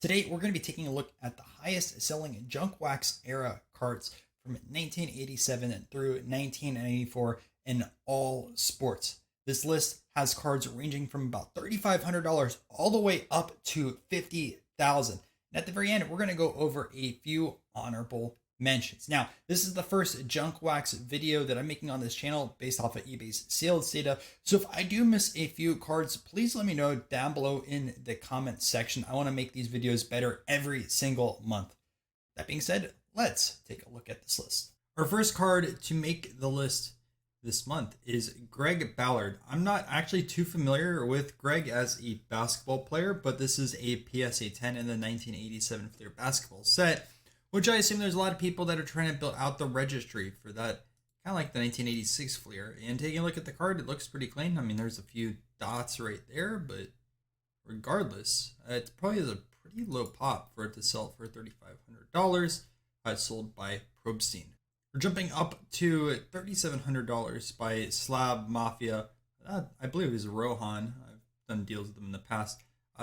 Today, we're going to be taking a look at the highest selling Junkwax era cards from 1987 through 1994 in all sports. This list has cards ranging from about $3,500 all the way up to $50,000. And at the very end, we're going to go over a few honorable mentions. Now, this is the first Junkwax video that I'm making on this channel based off of eBay's sales data. So if I do miss a few cards, please let me know down below in the comment section. I want to make these videos better every single month. That being said, let's take a look at this list. Our first card to make the list this month is Greg Ballard. I'm not actually too familiar with Greg as a basketball player, but this is a PSA 10 in the 1987 Fleer basketball set, which I assume there's a lot of people that are trying to build out the registry for that, kind of like the 1986 Fleer. And taking a look at the card, it looks pretty clean. I mean, there's a few dots right there, but regardless, it probably has a pretty low pop for it to sell for $3,500. It's sold by Probstein. We're jumping up to $3,700 by Slab Mafia. I believe it is Rohan. I've done deals with them in the past.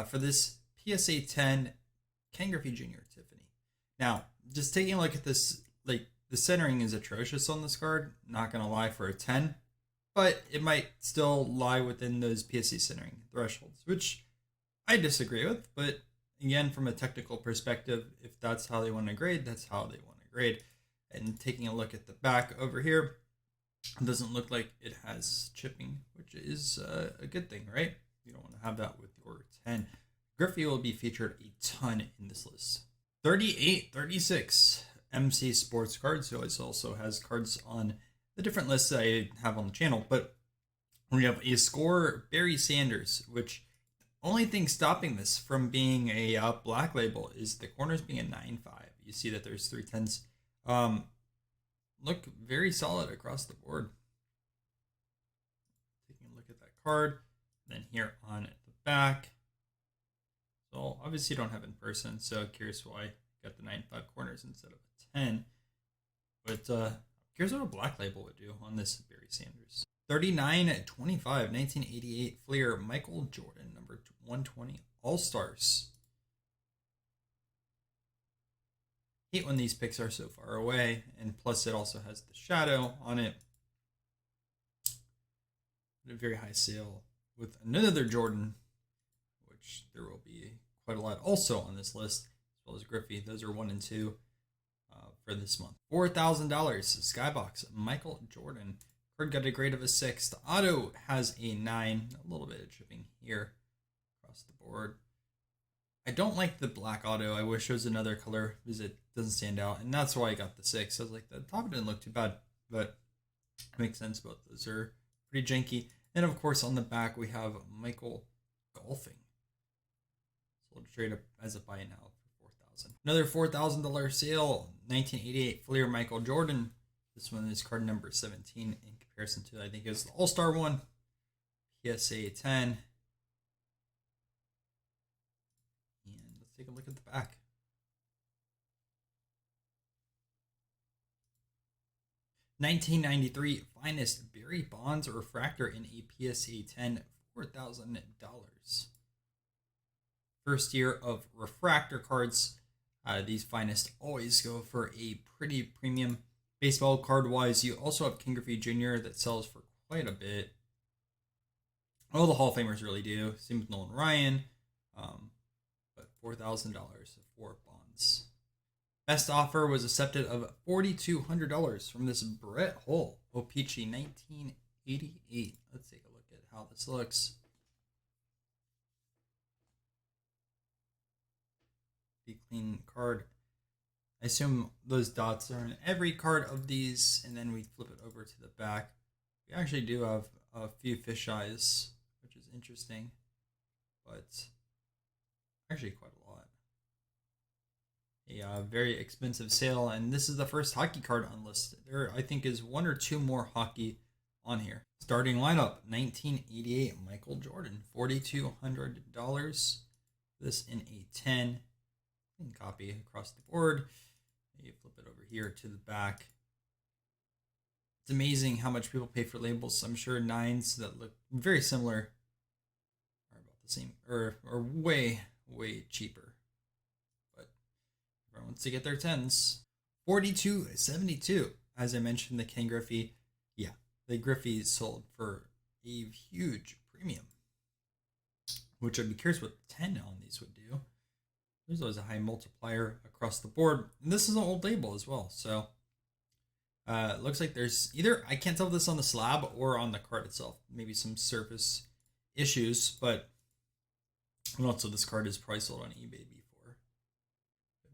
For this PSA 10 Ken Griffey Jr. Tiffany. Now, just taking a look at this, like the centering is atrocious on this card. Not gonna lie, for a 10, but it might still lie within those PSA centering thresholds, which I disagree with. But again, from a technical perspective, if that's how they want to grade, that's how they want to grade. And taking a look at the back over here, it doesn't look like it has chipping, which is a good thing, right? You don't want to have that with your 10. Griffey will be featured a ton in this list. 3836 MC Sports cards. So it also has cards on the different lists that I have on the channel. But we have a score Barry Sanders, which only thing stopping this from being a black label is the corners being a 9.5. You see that there's 310s. Look very solid across the board. Taking a look at that card. Then here on the back. So obviously you don't have in person, so curious why I got the 9.5 corners instead of a 10. But here's what a black label would do on this Barry Sanders. 3925 1988 Fleer Michael Jordan number 120 All-Stars. Hate when these picks are so far away, and plus it also has the shadow on it. A very high sale with another Jordan, which there will be quite a lot also on this list, as well as Griffey. Those are 1 and 2 for this month. $4,000 Skybox Michael Jordan. Card got a grade of a 6. The auto has a 9. A little bit of chipping here across the board. I don't like the black auto. I wish it was another color because it doesn't stand out, and that's why I got the 6. I was like, the top didn't look too bad, but it makes sense. Both those are pretty janky. And of course, on the back we have Michael Golfing. Sold straight up as a buy now for $4,000. Another $4,000 sale. 1988 Fleer Michael Jordan. This one is card number 17 in comparison to, I think it was the All-Star one. PSA 10. And let's take a look at the back. $1993 Finest Barry Bonds Refractor in a PSA 10, $4,000. First year of refractor cards. These Finest always go for a pretty premium. Baseball card wise, you also have Ken Griffey Jr. that sells for quite a bit. All the Hall of Famers really do. Same with Nolan Ryan. But $4,000 for Bonds. Best offer was accepted of $4,200 from this Brett Hull O-Pee-Chee 1988. Let's take a look at how this looks. The clean card. I assume those dots are in every card of these, and then we flip it over to the back. We actually do have a few fisheyes, which is interesting, but actually quite a lot. A very expensive sale, and this is the first hockey card unlisted. There, I think, is 1 or 2 more hockey on here. Starting lineup, 1988 Michael Jordan, $4,200. This in a 10. Copy across the board. You flip it over here to the back. It's amazing how much people pay for labels. I'm sure 9s that look very similar are about the same, or way cheaper wants to get their 10s. 42.72. As I mentioned, the Ken Griffey. Yeah, the Griffey sold for a huge premium, which I'd be curious what 10 on these would do. There's always a high multiplier across the board. And this is an old label as well. So it looks like there's either, I can't tell if this is on the slab or on the card itself. Maybe some surface issues, but also this card is probably sold on eBay before.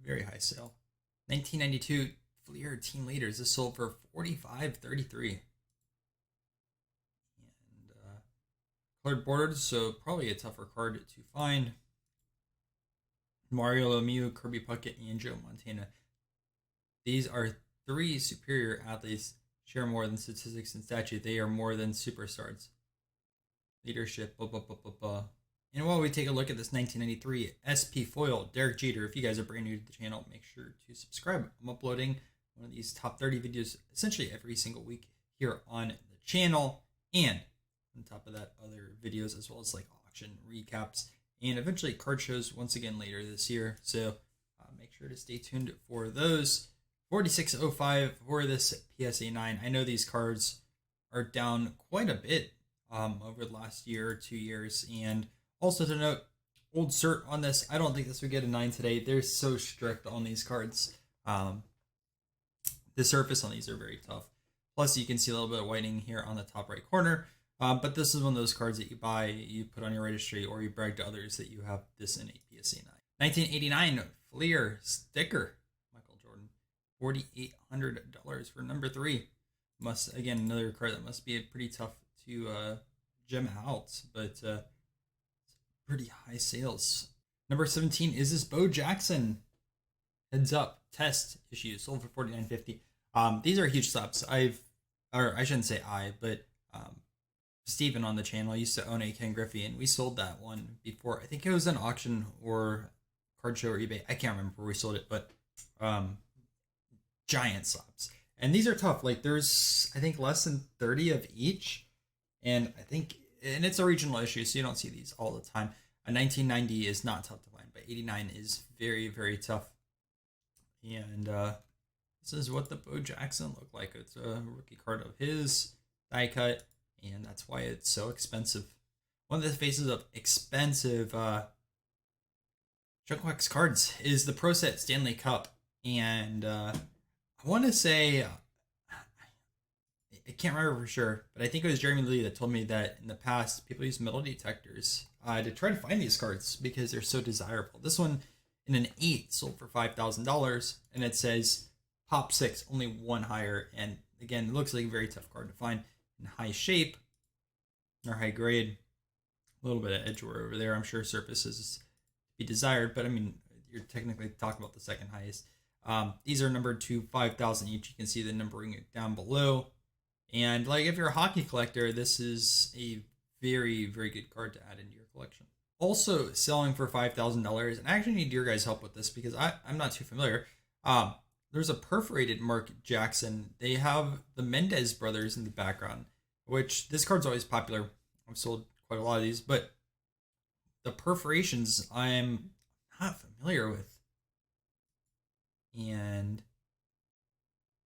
Very high sale. 1992 Fleer Team Leaders. This sold for $45.33. And colored borders, so probably a tougher card to find. Mario Lemieux, Kirby Puckett, and Joe Montana. These are three superior athletes, share more than statistics and statute. They are more than superstars. Leadership, blah, blah, blah, blah, blah. And while we take a look at this 1993 SP Foil, Derek Jeter, if you guys are brand new to the channel, make sure to subscribe. I'm uploading one of these top 30 videos essentially every single week here on the channel. And on top of that, other videos as well as like auction recaps and eventually card shows once again later this year. So make sure to stay tuned for those. 46.05 for this PSA 9. I know these cards are down quite a bit over the last year or 2 years. And also to note, old cert on this. I don't think this would get a 9 today. They're so strict on these cards. The surface on these are very tough. Plus, you can see a little bit of whitening here on the top right corner. But this is one of those cards that you buy, you put on your registry, or you brag to others that you have this in a PSA 9. 1989 Fleer sticker. Michael Jordan. $4,800 for number 3. Again, another card that must be pretty tough to gem out, but pretty high sales. Number 17 is this Bo Jackson heads up test issue, sold for $49.50. These are huge slabs. I shouldn't say but Steven on the channel used to own a Ken Griffey, and we sold that one before. I think it was an auction or card show or eBay. I can't remember where we sold it, but giant slabs. And these are tough. Like there's, I think, less than 30 of each. And it's a regional issue, so you don't see these all the time. A 1990 is not tough to find, but 89 is very, very tough. And this is what the Bo Jackson looked like. It's a rookie card of his, die cut, and that's why it's so expensive. One of the faces of expensive Junkwax cards is the Pro Set Stanley Cup. And I want to say, I can't remember for sure, but I think it was Jeremy Lee that told me that in the past, people use metal detectors to try to find these cards because they're so desirable. This one in an 8 sold for $5,000, and it says Pop 6, only one higher. And again, it looks like a very tough card to find in high shape or high grade. A little bit of edge wear over there. I'm sure surfaces to be desired, but I mean, you're technically talking about the second highest. These are numbered to 5,000 each. You can see the numbering down below. And like if you're a hockey collector, this is a very, very good card to add into your collection. Also selling for $5,000, and I actually need your guys' help with this because I'm not too familiar. There's a perforated Mark Jackson. They have the Mendez brothers in the background, which this card's always popular. I've sold quite a lot of these, but the perforations I'm not familiar with. And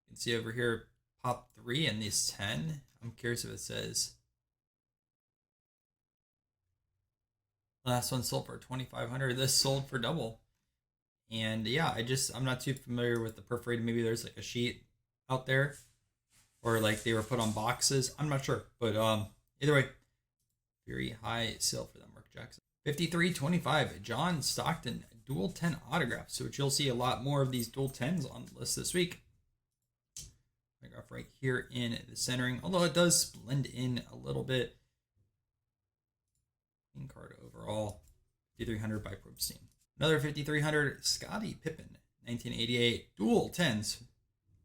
you can see over here, Pop 3 and these 10. I'm curious if it says. Last one sold for $2,500. This sold for double. And yeah, I'm not too familiar with the perforated. Maybe there's like a sheet out there, or like they were put on boxes. I'm not sure, but either way, very high sale for that Mark Jackson. 53.25 John Stockton dual 10 autographs, which you'll see a lot more of these dual 10s on the list this week. Autograph right here in the centering, although it does blend in a little bit. Clean card overall. 5,300 by Probstein. Another 5,300 Scottie Pippen 1988 dual 10s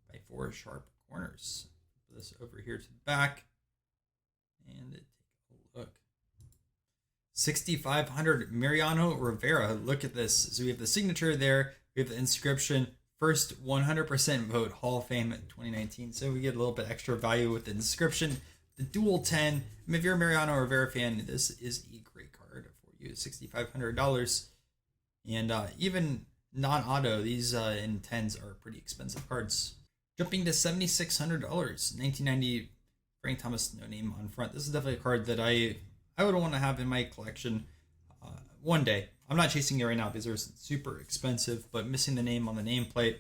by 4 sharp corners. Put this over here to the back and take a look. 6,500 Mariano Rivera. Look at this. So we have the signature there. We have the inscription. First 100% vote Hall of Fame 2019. So we get a little bit extra value with the inscription. The dual 10. I mean, if you're a Mariano Rivera fan, this is a great card for you. $6,500. And even non-auto. These in tens are pretty expensive cards. Jumping to $7,600, 1990 Frank Thomas, no name on front. This is definitely a card that I would want to have in my collection one day. I'm not chasing it right now because they're super expensive, but missing the name on the nameplate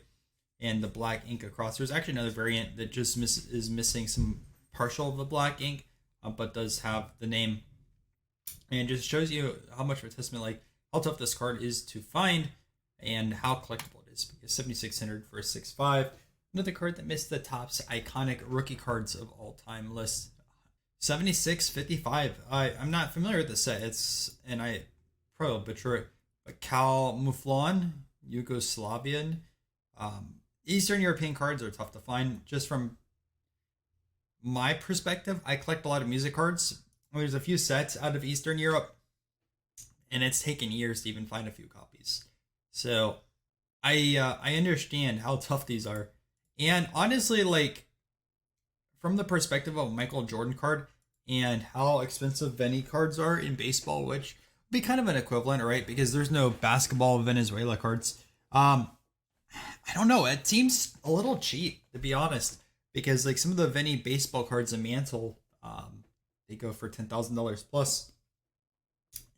and the black ink across. There's actually another variant that just is missing some partial of the black ink, but does have the name, and just shows you how much of a testament, like how tough this card is to find and how collectible it is. Because 7,600 for a 6.5. Another card that missed the Topps iconic rookie cards of all time list. 76.55. I'm not familiar with the set. It's, and I probably butcher it, but Cal Muflon, Yugoslavian. Eastern European cards are tough to find. Just from my perspective, I collect a lot of music cards. There's a few sets out of Eastern Europe, and it's taken years to even find a few copies. So I understand how tough these are. And honestly, like, from the perspective of a Michael Jordan card and how expensive Venny cards are in baseball, which would be kind of an equivalent, right? Because there's no basketball Venezuela cards. I don't know. It seems a little cheap, to be honest, because like some of the Venny baseball cards in Mantle, they go for $10,000 plus,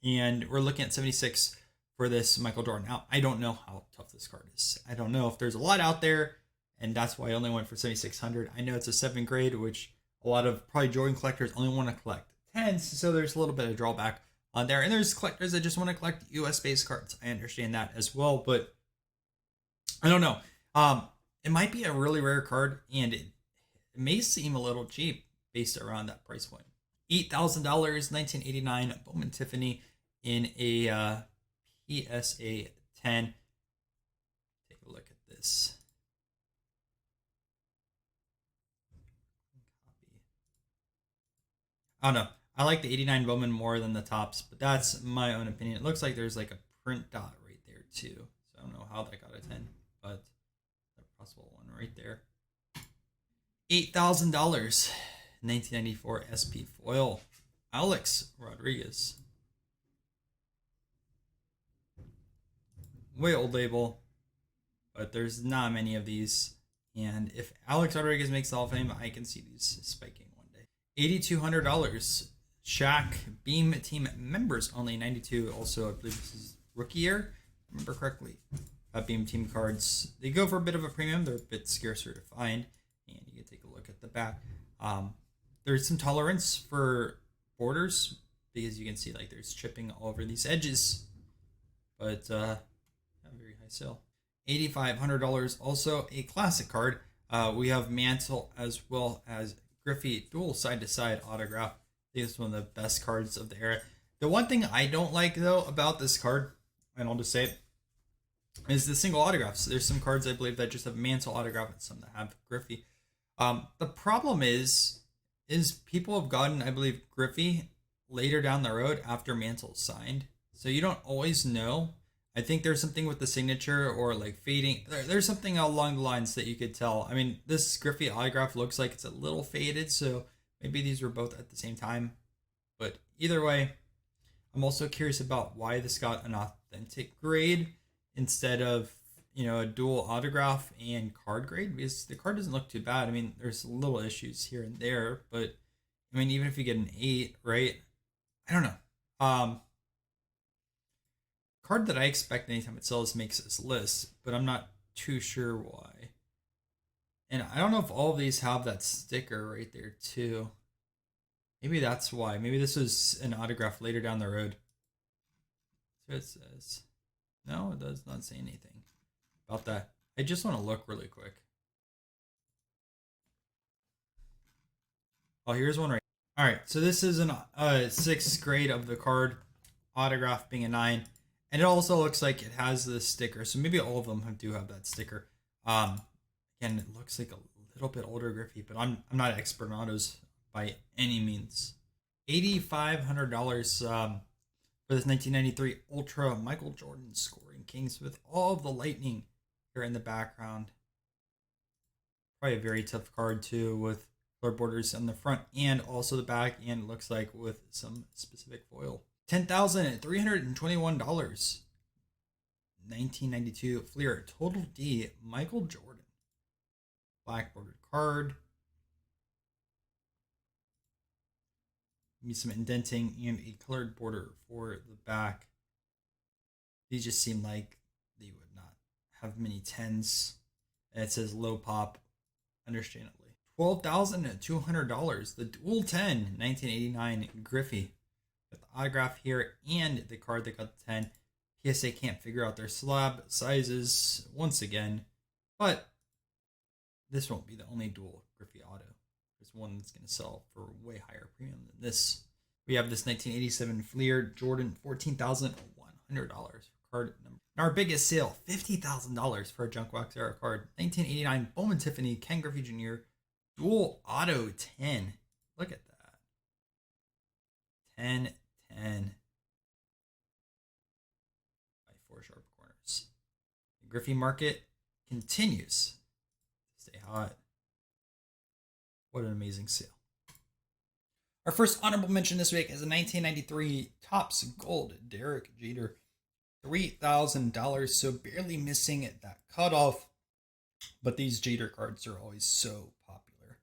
and we're looking at 76 for this Michael Jordan. Now, I don't know how tough this card is. I don't know if there's a lot out there, and that's why I only went for 7,600. I know it's a 7th grade, which a lot of probably Jordan collectors only want to collect 10s, so there's a little bit of drawback on there. And there's collectors that just want to collect US-based cards. I understand that as well, but I don't know. It might be a really rare card, and it may seem a little cheap based around that price point. $8,000, 1989 Bowman Tiffany in a PSA 10. Take a look at this. I don't know. I like the 89 Bowman more than the Topps, but that's my own opinion. It looks like there's like a print dot right there too. So I don't know how that got a 10, but a possible one right there. $8,000, 1994 SP foil, Alex Rodriguez. Way old label, but there's not many of these. And if Alex Rodriguez makes the Hall of Fame, I can see these spiking one day. $8,200. Shaq Beam Team members only, 92. Also, I believe this is rookie year. Remember correctly. Beam Team cards, they go for a bit of a premium. They're a bit scarcer to find. And you can take a look at the back. There's some tolerance for borders because you can see like there's chipping all over these edges. But not very high sale. $8,500. Also a classic card. We have Mantle as well as Griffey dual side-to-side autograph. I think it's one of the best cards of the era. The one thing I don't like though about this card, and I'll just say it, is the single autographs. There's some cards I believe that just have Mantle autograph and some that have Griffey. The problem is people have gotten, I believe, Griffey later down the road after Mantle's signed. So you don't always know. I think there's something with the signature or like fading. There's something along the lines that you could tell. I mean, this Griffey autograph looks like it's a little faded, so maybe these were both at the same time. But either way, I'm also curious about why this got an authentic grade instead of, a dual autograph and card grade, because the card doesn't look too bad. I mean, there's little issues here and there, but I mean, even if you get an 8, right? I don't know. Card that I expect anytime it sells makes this list, but I'm not too sure why. And I don't know if all of these have that sticker right there too. Maybe that's why. Maybe this was an autograph later down the road. That's what it says. No, it does not say anything about that. I just want to look really quick. Oh, here's one right. All right, so this is an 6th grade of the card, autograph being a 9. And it also looks like it has this sticker. So maybe all of them do have that sticker. Again, it looks like a little bit older Griffey, but I'm not an expert on autos by any means. $8,500 for this 1993 Ultra Michael Jordan Scoring Kings with all of the lightning here in the background. Probably a very tough card too, with color borders on the front and also the back, and it looks like with some specific foil. $10,321. 1992 Fleer Total D Michael Jordan. Black bordered card. Need some indenting and a colored border for the back. These just seem like they would not have many 10s. And it says low pop, understandably. $12,200. The dual 10, 1989 Griffey. With the autograph here and the card that got the 10. PSA can't figure out their slab sizes once again. But this won't be the only dual Griffey auto. There's one that's going to sell for way higher premium than this. We have this 1987 Fleer Jordan, $14,100 for card number. And our biggest sale, $50,000 for a Junkwax era card. 1989 Bowman Tiffany Ken Griffey Jr. Dual Auto 10. Look at that. 10, 10. By 4 sharp corners. The Griffey market continues to stay hot. What an amazing sale. Our first honorable mention this week is a 1993 Topps Gold Derek Jeter. $3,000, so barely missing that cutoff. But these Jeter cards are always so popular.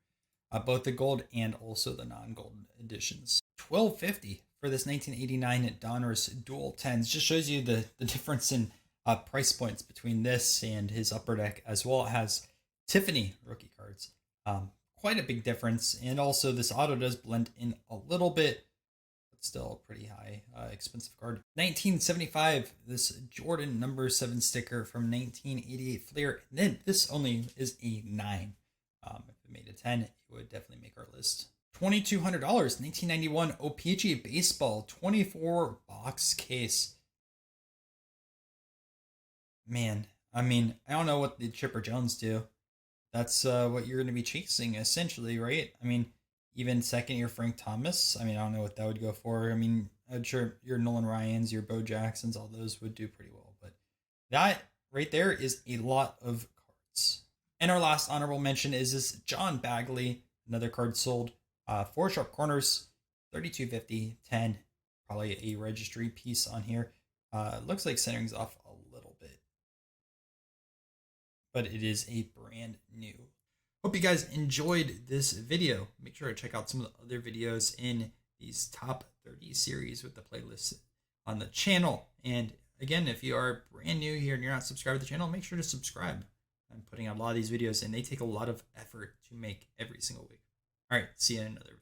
Both the gold and also the non-gold editions. $12.50 for this 1989 Donruss Dual 10s. Just shows you the difference in price points between this and his Upper Deck, as well as Tiffany rookie cards. Quite a big difference, and also this auto does blend in a little bit, but still a pretty high expensive card. 1975, this Jordan number 7 sticker from 1988 Fleer, and then this only is a 9. If it made a 10, it would definitely make our list. $2,200, 1991 OPG Baseball 24 box case. Man, I mean, I don't know what the Chipper Jones do. That's what you're going to be chasing, essentially, right? I mean, even second year Frank Thomas, I mean, I don't know what that would go for. I mean, I'm sure your Nolan Ryans, your Bo Jacksons, all those would do pretty well. But that right there is a lot of cards. And our last honorable mention is this John Bagley, another card sold. 4 sharp corners, $32.50, 10. Probably a registry piece on here. Looks like centering's off a little bit, but it is a brand new. Hope you guys enjoyed this video. Make sure to check out some of the other videos in these top 30 series with the playlist on the channel. And again, if you are brand new here and you're not subscribed to the channel, make sure to subscribe. I'm putting out a lot of these videos and they take a lot of effort to make every single week. All right, see you in another video.